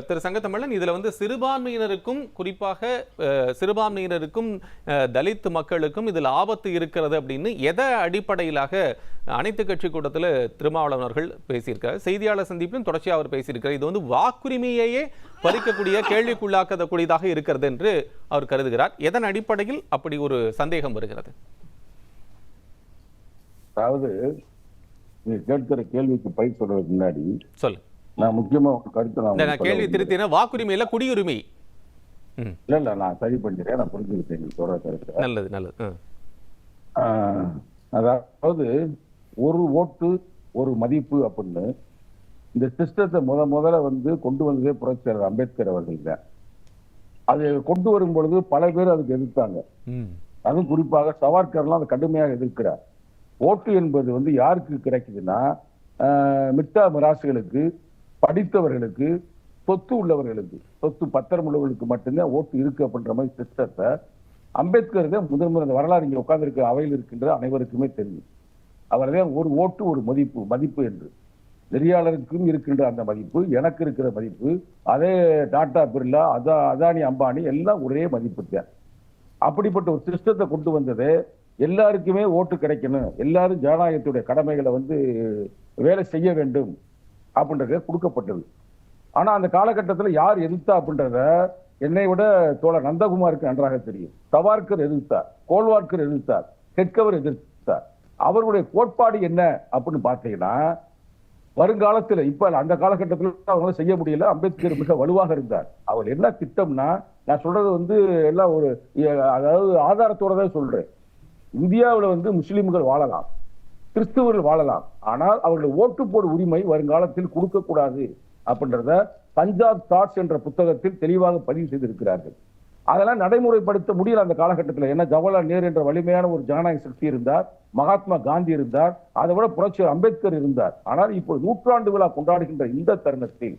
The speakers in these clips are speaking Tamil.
திரு சங்கத்தமிழன், இதுல வந்து சிறுபான்மையினருக்கும் குறிப்பாக சிறுபான்மையினருக்கும் தலித் மக்களுக்கும் இதில் ஆபத்து இருக்கிறது அப்படின்னு எதை அடிப்படையிலாக அனைத்து கட்சி கூட்டத்தில் திருமாவளவன் அவர்கள் பேசியிருக்கார். செய்தியாளர் சந்திப்பிலும் தொடர்ச்சியாக அவர் பேசியிருக்கிறார். இது வந்து வாக்குரிமையையே பறிக்கக்கூடிய கேள்விக்குள்ளாக்கக்கூடியதாக இருக்கிறது என்று அவர் கருதுகிறார். எதன் அடிப்படையில் அப்படி ஒரு சந்தேகம் வருகிறது? அதாவது நீ கேட்கிற கேள்விக்கு பயிர் சொல்றதுக்கு முன்னாடி சொல்லு. நான் முக்கியமா கருத்து நான் கேள்வி திருத்தின வாக்குரிமை இல்ல குடியுரிமை. இல்ல நான் சரி பண்ணிக்கிறேன், நான் புரிஞ்சுக்கிட்டேன் சொல்ற கருத்து. நல்லது நல்லது. அதாவது ஒரு ஓட்டு ஒரு மதிப்பு அப்படின்னு இந்த சிஸ்டத்தை முதல்ல வந்து கொண்டு வந்ததே புரட்சியாளர் அம்பேத்கர் அவர்கள் தான். அது கொண்டு வரும் பொழுது பல பேர் அதுக்கு எதிர்த்தாங்க. அதுவும் குறிப்பாக சவார்கர்லாம் அதை கடுமையாக எதிர்க்கிறார். ஓட்டு என்பது வந்து யாருக்கு கிடைக்குதுன்னா மிட்டா மிராசுகளுக்கு, படித்தவர்களுக்கு, சொத்து உள்ளவர்களுக்கு, சொத்து பத்திரம் உள்ளவர்களுக்கு மட்டும்தான் ஓட்டு இருக்கு அப்படின்ற மாதிரி சிஸ்டத்தை அம்பேத்கர் தான் முதல் வரலாறு இங்கே உட்கார்ந்து அவையில் இருக்கின்ற அனைவருக்குமே தெரியும். அவர் தான் ஒரு ஓட்டு ஒரு மதிப்பு என்று. நெறியாளருக்கும் இருக்கின்ற அந்த மதிப்பு, எனக்கு இருக்கிற மதிப்பு, அதே டாடா பிர்லா, அதானி அம்பானி எல்லாம் ஒரே மதிப்பு தான். அப்படிப்பட்ட ஒரு சிஸ்டத்தை கொண்டு வந்தது எல்லாருக்குமே ஓட்டு கிடைக்கணும், எல்லாரும் ஜனநாயகத்துடைய கடமைகளை வந்து வேலை செய்ய வேண்டும் அப்படின்றத கொடுக்கப்பட்டது. ஆனா அந்த காலகட்டத்தில் யார் எதிர்த்தா அப்படின்றத என்னை விட தோழர் நந்தகுமாருக்கு நன்றாக தெரியும். சவார்கர் எதிர்த்தார், கோல்வார்கர் எதிர்த்தார், ஹெட்கவர் எதிர்த்தார். அவர்களுடைய கோட்பாடு என்ன அப்படின்னு பார்த்தீங்கன்னா, வருங்காலத்தில் இப்ப அந்த காலகட்டத்தில் அவங்களால செய்ய முடியல. அம்பேத்கர் மிக வலுவாக இருந்தார். அவர் என்ன திட்டம்னா, நான் சொல்றது வந்து எல்லாம் ஒரு அதாவது ஆதாரத்தோட தான் சொல்றேன். இந்தியாவில் வந்து முஸ்லிம்கள் வாழலாம், கிறிஸ்துவர்கள் வாழலாம், ஆனால் அவர்களுடைய ஓட்டு போடு உரிமை வருங்காலத்தில் கொடுக்க கூடாது அப்படின்றத பஞ்சாப் தாட்ஸ் என்ற புத்தகத்தில் தெளிவாக பதிவு செய்திருக்கிறார்கள். அதெல்லாம் நடைமுறைப்படுத்த முடியல அந்த காலகட்டத்தில். ஏன்னா ஜவஹர்லால் நேரு என்ற வலிமையான ஒரு ஜனநாயக சக்தி இருந்தார், மகாத்மா காந்தி இருந்தார், அதை விட புரட்சியாளர் அம்பேத்கர் இருந்தார். ஆனால் இப்போ 100ஆண்டு விழா கொண்டாடுகின்ற இந்த தருணத்தில்,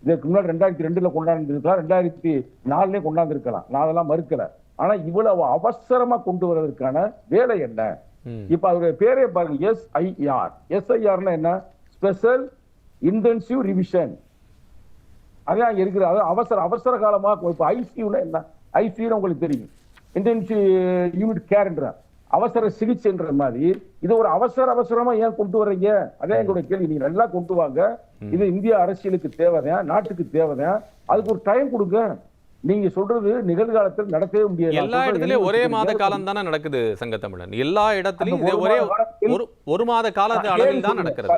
இதற்கு முன்னாடி 2002 கொண்டாடிருக்கலாம், 2004 கொண்டாந்திருக்கலாம், நான் அதெல்லாம் மறுக்கல. ஆனா இவ்வளவு அவசரமா கொண்டு வருவதற்கான வேலை என்ன? இப்ப அவருடைய பேரே பாருங்க, SIR. SIRனா என்ன? Special intensive revision. அதான் இருக்கிற அவசர காலமா. இப்ப ஐசியூனா என்ன? ஐசியூ உங்களுக்கு தெரியும், இன்டென்சிவ் யூனிட் கேர்ன்ற அவசர சிகிச்சைன்ற மாதிரி. இது ஒரு அவசரமா ஏன் கொண்டு வர்றீங்க? அதான் எங்களுடைய கேள்வி. நீங்க நல்லா கொண்டு வாங்க, இது இந்திய அரசியலுக்கு தேவைதான், நாட்டுக்கு தேவைதான், அதுக்கு ஒரு டைம் கொடுங்க. நீங்க சொல்றது நிகழ்காலத்தில் நடக்கவே முடியாது. எல்லா இடத்துலயும் ஒரே மாத காலம் தானே நடக்குது சங்கத்தமிழன். எல்லா இடத்துலயும் ஒரே ஒரு மாத காலத்து அளவில் தான் நடக்கிறது.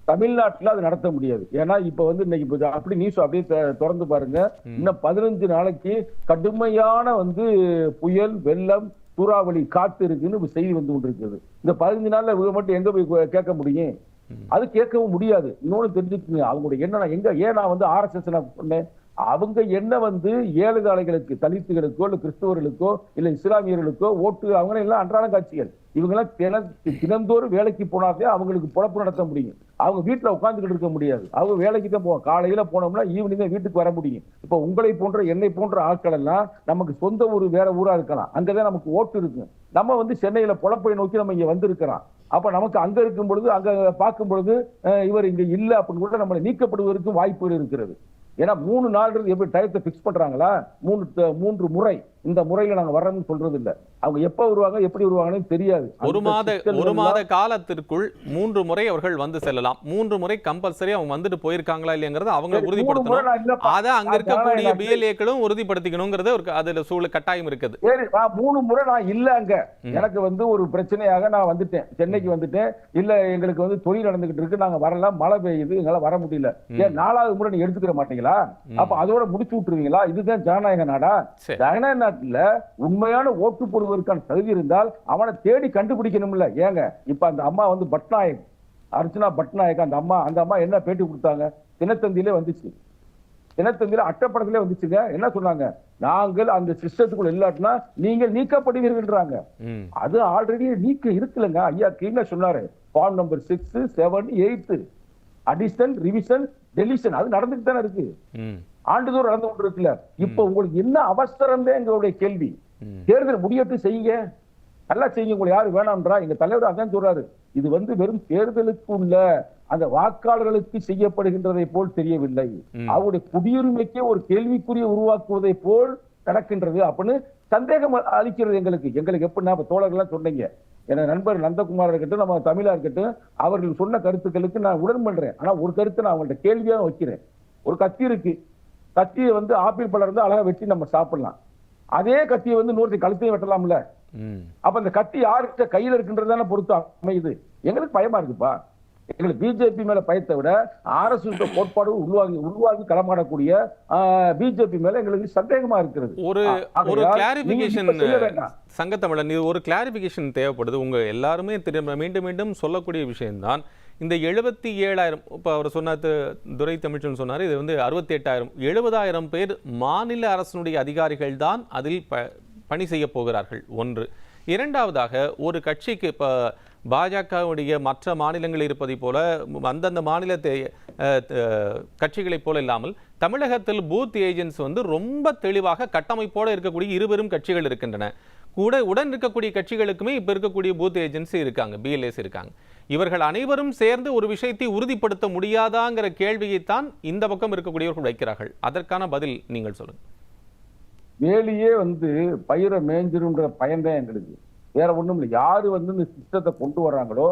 தமிழ்நாட்டில் அது நடத்த முடியாது. ஏன்னா இப்ப வந்து இன்னைக்கு அப்படி நியூஸ் அப்படியே திறந்து பாருங்க, இன்னும் 15 நாளைக்கு கடுமையான வந்து புயல், வெள்ளம், சூறாவளி காத்து இருக்குன்னு செய்தி வந்து கொண்டிருக்கிறது. இந்த 15 நாள்ல இவங்க மட்டும் எங்க போய் கேட்க முடியும்? அது கேட்கவும் முடியாது. இன்னொன்னு தெரிஞ்சுக்குங்க, அவங்களுடைய என்ன ஏன் நான் வந்து RSS சொன்னேன், அவங்க என்ன வந்து ஏழைகளுக்கு, தலித்துகளுக்கோ இல்ல கிறிஸ்தவர்களுக்கோ இல்ல இஸ்லாமியர்களுக்கோ ஓட்டு, அவங்க எல்லாம் அன்றாட காட்சிகள். இவங்க எல்லாம் தினந்தோறும் வேலைக்கு போனாதே அவங்களுக்கு பொழப்பு நடத்த முடியும். அவங்க வீட்டுல உட்கார்ந்துகிட்டு இருக்க முடியாது. அவங்க வேலைக்கு தான் போவோம். காலையில போனோம்னா ஈவினிங் தான் வீட்டுக்கு வர முடியும். இப்ப உங்களை போன்ற என்னை போன்ற ஆட்கள் எல்லாம் நமக்கு சொந்த ஊர் வேற ஊரா இருக்கலாம், அங்கதான் நமக்கு ஓட்டு இருக்கு. நம்ம வந்து சென்னையில பொழப்பை நோக்கி நம்ம இங்க வந்திருக்கிறோம். அப்ப நமக்கு அங்க இருக்கும் பொழுது, அங்க பார்க்கும் பொழுது இவர் இங்க இல்ல அப்படின்னு கூட நம்மளை நீக்கப்படுவதற்கும் வாய்ப்புகள் இருக்கிறது. ஏன்னா 3 நாள் எப்படி டயத்தை பிக்ஸ் பண்றாங்களா? 3 முறை இந்த முறையில நாங்க வர்றோம்னு சொல்றது இல்ல. அவங்க எப்ப வருவாங்க, எப்படி வருவாங்கன்னு தெரியாது. ஒரு மாத காலத்திற்குள் 3 முறை அவர்கள் வந்து செல்லலாம். 3 முறை கம்பல்சரி அவங்க வந்துட்டு போயிருக்காங்களா இல்லையங்கிறத அவங்க உறுதிப்படுத்தணும். அதை அங்க இருக்கக்கூடிய BLAக்களும் உறுதிப்படுத்திக்கணுங்கிறது அதுல சூழல் கட்டாயம் இருக்குது. 3 முறை நான் இல்ல அங்க. எனக்கு வந்து ஒரு பிரச்சனையாக நான் வந்துட்டேன், சென்னைக்கு வந்துட்டேன். இல்ல எங்களுக்கு வந்து தொழில் நடந்துகிட்டு இருக்கு, நாங்க வரலாம், மழை பெய்யுது, எங்களால வர முடியல. ஏன் 4வது முறை நீங்க எடுத்துக்கிற மாட்டீங்களா? அப்ப அதோட முடிச்சு விட்டுருவீங்களா? இதுதான் ஜனநாயக நாடா? ஜனநாயக நாட்டுல உண்மையான ஓட்டு போடுவதற்கான தகுதி இருந்தால் அவனை தேடி கண்டுபிடிக்கணும்ல. ஏங்க இப்ப அந்த அம்மா வந்து பட்நாயக், அர்ச்சனா பட்நாயக், அந்த அம்மா என்ன பேட்டி கொடுத்தாங்க? தினத்தந்தியிலே வந்துச்சு, தினத்தந்தியில அட்டப்படத்திலே வந்துச்சுங்க. என்ன சொன்னாங்க? நாங்கள் அந்த சிஸ்டத்துக்குள்ள இல்லாட்டினா நீங்கள் நீக்கப்படுவீர்கள்ன்றாங்க. அது ஆல்ரெடி நீக்க இருக்குல்லங்க. ஐயா கீழே சொன்னாரு, form number 6, 7, 8 addition, revision, deletion அது நடந்துட்டு தானே இருக்கு, ஆண்டுதோறும் நடந்து கொண்டு இருக்குல்ல. இப்ப உங்களுக்கு என்ன அவசரம் தான் எங்களுடைய கேள்வி. தேர்தல் முடியட்டு செய்யுங்க, நல்லா செய்யுங்க. உங்களை யாரு வேணாம்ன்றா? எங்க தலைவர் அதான் சொல்றாரு, இது வந்து வெறும் தேர்தலுக்கு உள்ள அந்த வாக்காளர்களுக்கு செய்யப்படுகின்றதை போல் தெரியவில்லை. அவருடைய குடியுரிமைக்கே ஒரு கேள்விக்குரிய உருவாக்குவதை போல் நடக்கின்றது அப்படின்னு சந்தேகம் அளிக்கிறது எங்களுக்கு எப்படின்னா இப்ப தோழர்கள்லாம் சொன்னீங்க, என நண்பர் நந்தகுமார் இருக்கட்டும், நம்ம தமிழா இருக்கட்டும், அவர்கள் சொன்ன கருத்துக்களுக்கு நான் உடன் பண்றேன். ஆனா ஒரு கருத்தை நான் அவங்கள்ட்ட கேள்வியா வைக்கிறேன். ஒரு கத்தி இருக்கு, கத்தியை வந்து ஆப்பிள் பழம் இருந்து அழகா வெட்டி நம்ம சாப்பிடலாம். அதே கத்தியை வந்து இன்னொருத்த கழுத்தையும் வெட்டலாம்ல. அப்ப அந்த கத்தி யாருக்கிட்ட கையில இருக்குன்றதான பொறுத்து அமையுது. எங்களுக்கு பயமா இருக்குப்பா. எங்களுக்கு பிஜேபி மேல பயத்தை விட RSS கோட்பாடு உருவாகி களமாடக்கூடிய பிஜேபி மேல எங்களுக்கு சந்தேகமா இருக்கிறது. ஒரு கிளாரிபிகேஷன் சங்கத்தமிழன், இது ஒரு கிளாரிபிகேஷன் தேவைப்படுது. உங்க எல்லாருமே மீண்டும் மீண்டும் சொல்லக்கூடிய விஷயம்தான் இந்த 77,000. இப்போ அவர் சொன்ன துரை தமிழ்ச்சன் சொன்னார், இது வந்து 68,000 70,000 பேர் மாநில அரசினுடைய அதிகாரிகள் தான் அதில் பணி செய்ய போகிறார்கள். ஒன்று. இரண்டாவதாக, ஒரு கட்சிக்கு இப்போ பாஜகவுடைய மற்ற மாநிலங்கள் இருப்பதை போல அந்தந்த மாநில கட்சிகளைப் போல இல்லாமல் தமிழகத்தில் பூத் ஏஜென்ட்ஸ் வந்து ரொம்ப தெளிவாக கட்டமைப்போடு இருக்கக்கூடிய இருவரும் கட்சிகள் இருக்கின்றன. உடன் இருக்கக்கூடிய கட்சிகளுக்குமே இப்ப இருக்கக்கூடிய பூத் ஏஜென்ட்ஸ் இருக்காங்க, BLAs இருக்காங்க. இவர்கள் அனைவரும் சேர்ந்து ஒரு விஷயத்தை உறுதிப்படுத்த முடியாதாங்கிற கேள்வியைத்தான் இந்த பக்கம் இருக்கக்கூடியவர்கள் வைக்கிறார்கள். அதற்கான பதில் நீங்கள் சொல்லுங்க. வேலியே வந்து பயிரை மேய்ஞ்சிருன்ற பயன்தான் எங்களுக்கு, வேற ஒண்ணும் இல்லை. யாரு வந்து இந்த சிஸ்டத்தை கொண்டு வர்றாங்களோ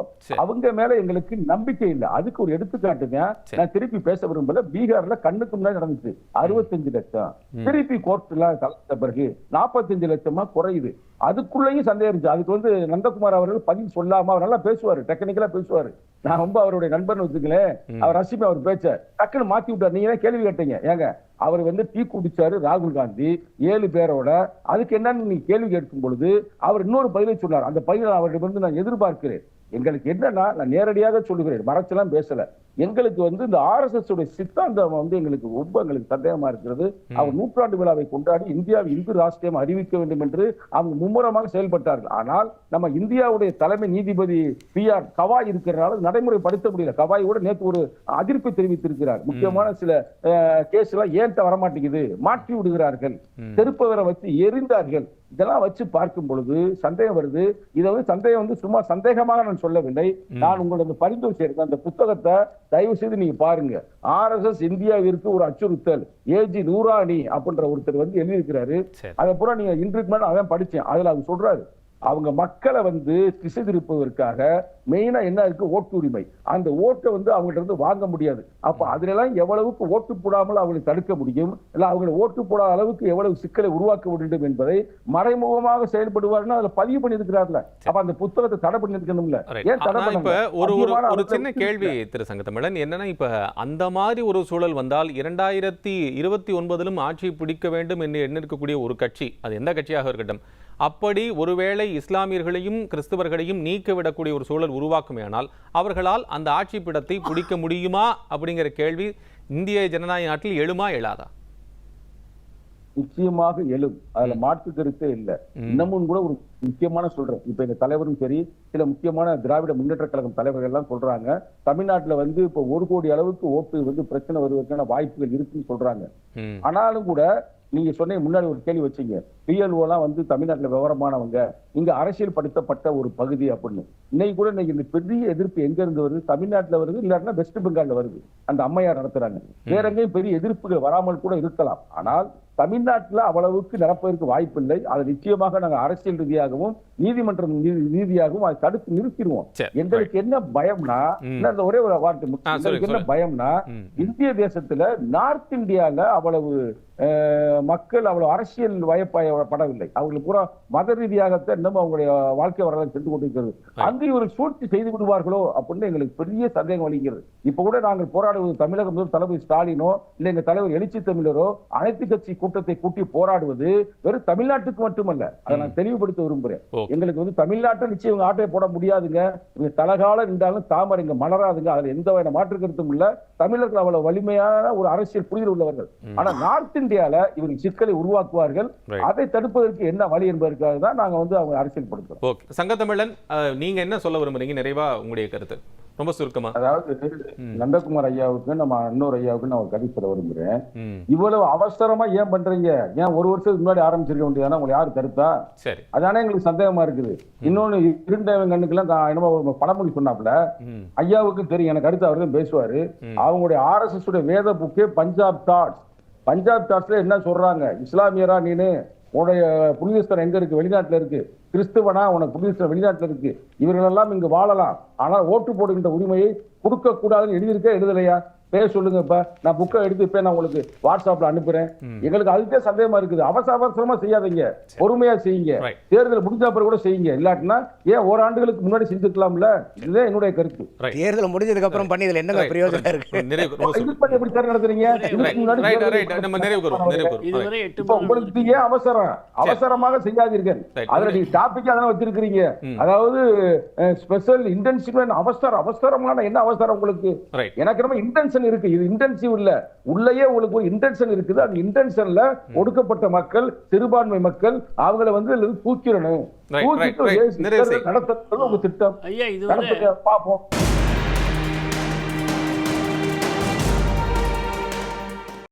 அவங்க மேல எங்களுக்கு நம்பிக்கை இல்லை. அதுக்கு ஒரு எடுத்துக்காட்டுங்க, நான் திருப்பி பேச விரும்பல. பீகார்ல கண்ணுக்கு முன்னாடி நடந்துச்சு 65 லட்சம், திருப்பி கோர்ட்ல கலந்த பிறகு 45 லட்சமா குறையுது. அதுக்குள்ளேயும் சந்தேகம் இருந்துச்சு. அதுக்கு வந்து நந்தகுமார் அவர்கள் பதில் சொல்லாம, அவர் நல்லா பேசுவாரு, டெக்னிக்கலா பேசுவாரு. நான் ரொம்ப அவருடைய நண்பர்னு வச்சுக்கலேன், அவர் ரசிப்பை அவர் பேச்ச டக்குன்னு மாத்தி விட்டார். நீங்க தான் கேள்வி கேட்டீங்க, ஏங்க அவர் வந்து டீ குடிச்சாரு ராகுல் காந்தி 7 பேரோட, அதுக்கு என்னன்னு நீங்க கேள்வி கேட்கும் பொழுது அவர் இன்னொரு பதிலை சொன்னார். அந்த பதிலை அவர்கிட்ட வந்து நான் எதிர்பார்க்கிறேன். எங்களுக்கு என்னன்னா, நான் நேரடியாக சொல்லுகிறேன், மறைச்செல்லாம் பேசல. எங்களுக்கு வந்து இந்த RSS உடைய சித்தாந்தம் வந்து எங்களுக்கு சந்தேகமா இருக்கிறது. அவர் 100ஆண்டு விழாவை கொண்டாடி இந்தியாவை இந்து ராஷ்டிரம் அறிவிக்க வேண்டும் என்று அவங்க மும்முரமாக செயல்பட்டார்கள். ஆனால் நம்ம இந்தியாவுடைய தலைமை நீதிபதி PR கவாய் இருக்கிறனால நடைமுறைப்படுத்த முடியல. கவாய் கூட நேற்று ஒரு அதிருப்தி தெரிவித்திருக்கிறார். முக்கியமான சில கேஸ் எல்லாம் ஏன் வரமாட்டேங்குது, மாற்றி விடுகிறார்கள், செருப்பவரை வச்சு எரிந்தார்கள். இதெல்லாம் வச்சு பார்க்கும் பொழுது சந்தேகம் வருது. இதை வந்து சந்தேகம் வந்து சும்மா சந்தேகமாக நான் சொல்லவில்லை. நான் உங்களுக்கு பரிந்துரை செய்யறேன், அந்த புத்தகத்தை தயவு செய்து நீங்க பாருங்க. RSS இந்தியாவிற்கு ஒரு அச்சுறுத்தல், ஏஜி நூராணி அப்படின்ற ஒருத்தர் வந்து எழுதியிருக்கிறாரு. அதை பூரா நீங்க இன்றைக்கு மேல அதான் படிச்சேன். அதுல அவர் சொல்றாரு, அவங்க மக்களை வந்து திசை திருப்பதற்காக மெயினா என்ன இருக்கு, ஓட்டுரிமை. அந்த ஓட்டை வந்து அவங்கள்ட்ட இருந்து வாங்க முடியாது. அப்ப அதுல எல்லாம் எவ்வளவுக்கு ஓட்டு போடாமல் அவங்களை தடுக்க முடியும், இல்ல அவங்களை ஓட்டு போடாத அளவுக்கு எவ்வளவு சிக்கலை உருவாக்க வேண்டும் என்பதை மறைமுகமாக செயல்படுவார்னு அதுல பதிவு பண்ணியிருக்கிறார்ல. அப்ப அந்த புத்தகத்தை தடை பண்ணிருக்கணும்ல, ஏன் தடை பண்ணல? ஒரு சின்ன கேள்வி திரு சங்கத்தமிழன், என்னன்னா இப்ப அந்த மாதிரி ஒரு சூழல் வந்தால் 2029 ஆட்சி பிடிக்க வேண்டும் என்று எண்ணிருக்கக்கூடிய ஒரு கட்சி, அது எந்த கட்சியாக இருக்கட்டும், அப்படி ஒருவேளை இஸ்லாமியர்களையும் கிறிஸ்தவர்களையும் நீக்கிவிடக்கூடிய ஒரு சூழல் உருவாக்குமேயானால் அவர்களால் அந்த ஆட்சி பீடத்தை பிடிக்க முடியுமா அப்படிங்கிற கேள்வி இந்திய ஜனநாயக நாட்டில் எழுமா எழாதா? நிச்சயமாக எழும், அதுல மாற்று கருத்தே இல்லை. இன்னமும் கூட ஒரு முக்கியமான சொல்றேன், இப்ப எங்க தலைவரும் சரி, சில முக்கியமான திராவிட முன்னேற்ற கழகம் தலைவர்கள் எல்லாம் சொல்றாங்க, தமிழ்நாட்டுல வந்து இப்ப 1 கோடி அளவுக்கு ஓட்டு வந்து பிரச்சனை வருவதற்கான வாய்ப்புகள் இருக்குன்னு சொல்றாங்க. ஆனாலும் கூட நீங்க சொன்ன முன்னாடி ஒரு கேள்வி வச்சீங்க, PLO எல்லாம் வந்து தமிழ்நாட்டுல விவரமானவங்க, இங்க அரசியல் படுத்தப்பட்ட ஒரு பகுதி அப்படின்னு. இன்னைக்கு கூட இந்த பெரிய எதிர்ப்பு எங்க இருந்து வருது, தமிழ்நாட்டுல வருது, இல்லாட்டினா வெஸ்ட் பெங்கால்ல வருது. அந்த அம்மையார் நடத்துறாங்க. வேற எங்கேயும் பெரிய எதிர்ப்புகள் வராமல் கூட இருக்கலாம். ஆனால் தமிழ்நாட்டுல அவ்வளவுக்கு நடப்பதற்கு வாய்ப்பு இல்லை. அதை நிச்சயமாக நாங்கள் அரசியல் ரீதியாகவும் நீதிமன்றம் ரீதியாகவும் அதை தடுத்து நிறுத்திடுவோம். எங்களுக்கு என்ன பயம்னா, இந்த ஒரே ஒரு வார்த்தை, எங்களுக்கு என்ன பயம்னா, இந்திய தேசத்துல நார்த் இந்தியால அவ்வளவு மக்கள் அவ்வளவு அரசியல் வயப்படவில்லை. அவங்களுக்கு பூரா மத ரீதியாகத்தான் இன்னமும் அவங்களுடைய வாழ்க்கை வரலாறு சென்று கொண்டிருக்கிறது. அங்கே ஒரு சூழ்ச்சி செய்து விடுவார்களோ அப்படின்னு எங்களுக்கு பெரிய சந்தேகம் அளிக்கிறது. இப்ப கூட நாங்கள் போராடுவது தமிழக முதல் தளபதி ஸ்டாலினோ இல்ல எங்க தலைவர் எழுச்சி தமிழரோ அனைத்து கட்சி கூட்டத்தை கூட்டி போராடுவது வெறும் தமிழ்நாட்டுக்கு மட்டுமல்ல, அதை நான் தெளிவுபடுத்த விரும்புறேன். எங்களுக்கு வந்து தமிழ்நாட்டை நிச்சயம் ஆட்டையை போட முடியாதுங்க. இங்க தலகால இருந்தாலும் தாமரை இங்க மலராதுங்க. அதுல எந்த வகையான மாற்று கருத்தும் இல்ல. தமிழர்கள் அவ்வளவு வலிமையான ஒரு அரசியல் புரிதல் உள்ளவர்கள். ஆனா நார்த் இந்தியால இவர்கள் சிக்கலை உருவாக்குவார்கள். அதை தடுப்பதற்கு என்ன வழி என்பதற்காக தான் நாங்க வந்து அவங்க அரசியல் படுத்துறோம். சங்கத்தமிழன், நீங்க என்ன சொல்ல விரும்புறீங்க? நிறைவா உங்களுடைய கருத்து. ரொம்ப சுருக்கமா. அதாவது நந்தகுமார் ஐயாவுக்கு நம்ம இன்னொரு ஐயாவுக்கு நான் ஒரு கதை சொல்ல விரும்புறேன். ம். இவ்வளவு அவசரமா ஏன் பண்றீங்க? ஏன் ஒரு வருஷத்துக்கு முன்னாடி ஆரம்பிச்சிருக்க வேண்டியதானே? உங்களை யாரு தடுத்தா? சரி. அதானே எங்களுக்கு சந்தேகமா இருக்குது. இன்னொன்னு இருண்டவன் கண்ணுக்கெல்லாம் என்னமோ ஒரு பழமொழி சொன்னாப்புல, ம். ஐயாவுக்கு தெரியும், எனக்கு அடுத்து அவர் தான் பேசுவாரு. அவங்களுடைய ஆர்எஸ்எஸ் உடைய வேத புக்கே பஞ்சாப் தாட்ஸ். பஞ்சாப் தாட்ஸ்ல என்ன சொல்றாங்க? இஸ்லாமியரா நீனு, உன்னுடைய புனிதஸ்தரம் எங்க இருக்கு? வெளிநாட்டுல இருக்கு. கிறிஸ்துவனா உனக்கு புனிதஸ்தரம் வெளிநாட்டுல இருக்கு. இவர்கள் எல்லாம் இங்கு வாழலாம், ஆனால் ஓட்டு போடுகின்ற உரிமையை கொடுக்க கூடாதுன்னு எழுதியிருக்க எழுதலையா? பேச சொல்லுங்க. இப்ப நான் புக்கை எடுத்து இப்ப நான் உங்களுக்கு வாட்ஸ்அப்ல அனுப்புறேன். எங்களுக்கு அதுக்கே சந்தேகமா இருக்குது. அவசரமா செய்யாதீங்க, பொறுமையா செய்யுங்க. Right. தேர்தல் முடிஞ்ச அப்புறம் கூட செய்யுங்க. இல்லாட்டினா ஏன் ஓராண்டுகளுக்கு முன்னாடி செஞ்சுக்கலாம்ல? இதுதான் என்னுடைய கருத்து. Right. தேர்தல் முடிஞ்சதுக்கு அப்புறம் பண்ணி இதுல என்னங்க Right. பிரயோஜனம் இருக்கு? நிறைவு. ரொம்ப இது சுருக்கம். பண்ணி எப்படி தேர்தல் நடத்துறீங்க? இதுக்கு முன்னாடி Right, தேர்தல் right. நம்ம நிறைவுக்கு வருவோம். இதுவரை 8 இப்ப உங்களுக்கு ஏன் அவசரம்? அவசரமாக செய்யாதீர்கள். Right. அதுல நீங்க டாபிக் அதெல்லாம் வச்சிருக்கீங்க. அதாவது ஸ்பெஷல் இன்டென்சிவ், அவசரமான என்ன அவசரம் உங்களுக்கு? Right. எனக்கு ரொம்ப இன்டென்ஷன் இருக்கு. இது இன்டென்சிவ் இல்ல, உள்ளேயே உங்களுக்கு ஒரு இன்டென்ஷன் இருக்குது. அந்த இன்டென்ஷன்ல ஒடுக்கப்பட்ட மக்கள், சிறுபான்மை மக்கள், அவங்கள வந்து தூக்கிடணும். Right, right, right. நிறைவு செய். நடத்துறது உங்க திட்டம். ஐயா இதுவரை நடத்துங்க, பார்ப்போம்.